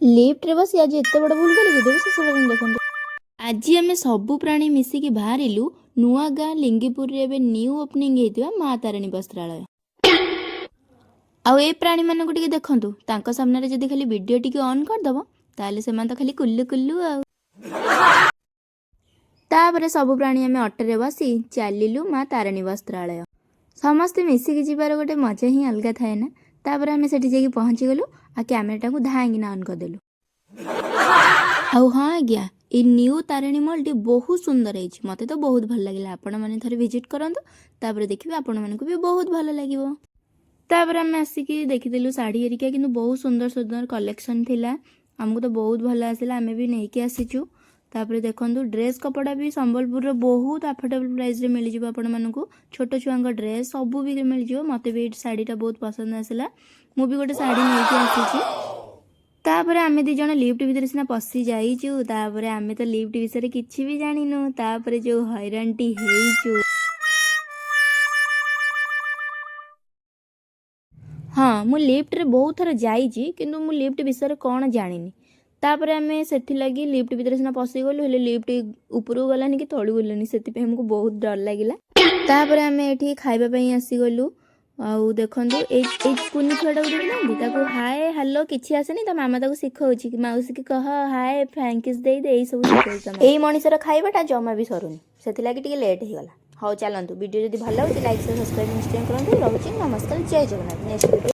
Lift रे बसी आज एते बड़ भूल गली वीडियो शेष पर्यंत देखंतु। आज आम सबु प्राणी मिसिकी बाहरिलु नुआ गाँ लिंगीपुर रे एबे न्यू ओपनिंग हेतिबा माँ तारिणी वस्त्रालय। आउ ए प्राणी मानक टिके देखंतु तांको सामने रे जदी खाली वीडियो टिके ऑन कर दबो ताले सेमान तो खाली कुल्लू कुल्लू आउ। तापरे सबु प्राणी आमे ऑटो रे बसी चलिलु माँ तारिणी वस्त्रालय। समस्ते मिसिकी जिबार गोटे मजा ही अलगा थाए ना। तापर आमे सेठी जाई पहुंची गलु आ कैमराटा को धांगिना ऑन कर देलु। आउ हाँ आज्ञा a new Tarini mall T बहुत सुंदर है, मते तो बहुत भल लगिला। आपण माने थरे विजिट करंतु तापर देखिबे आपण मानकु भी बहुत भल लागिवो। तापर आमे आसिकी देखिदेलु साड़ी एरिका किंतु बहुत सुंदर सुंदर कलेक्शन थिला। हमको तो बहुत भल आसिला, आमे भी नेकी आसीचु। तापर देखंतु ड्रेस कपड़ा भी संबलपुर रो बहुत अफोर्डेबल प्राइस रे मिल जिवो आपण मानकु। छोटो छुआंग ड्रेस सब भी मिल जिवो। मते भी साड़ीटा बहुत पसंद आसिला, मु भी गोटे साड़ी नेकी आसीची। तापर आमे दी जण लिफ्ट भितर सिना पसी जाईचु, तापर आमे तो लिफ्ट विषय किछि भी जानिनु। तापर जो हैरानटी हेइचु, हाँ मु लिफ्ट रे बहुत थर जाईची किंतु मु लिफ्ट विषय कोन जानिनी। तापर आमे सेथि लगी लिफ्ट भितर सिना पसी गलु, हेले लिफ्ट ऊपरु गलानी कि तळु गलानी, सेति पे हमको बहुत डर लागिला। तापर आमे एठी खाइबा पई आसी गलु। आउ देखंतु ए कुनी छुआटा उठे ना ताको हाय हेलो किछि आसेनी, त मामा ताको सिखौछि कि माउसी के कह हाय थैंक्स देई दे, एई सब सिखौछि। एई मनिसर खाइबाटा जमा भी सरुनी, सेति लागि टिके लेट हे गला। हौ चलंतु वीडियो जदी भल लाଗୁଛି लाइक से सब्सक्राइब निश्चय करंतु। रहउछि नमस्कार, जय जगन्नाथ। नेक्स्ट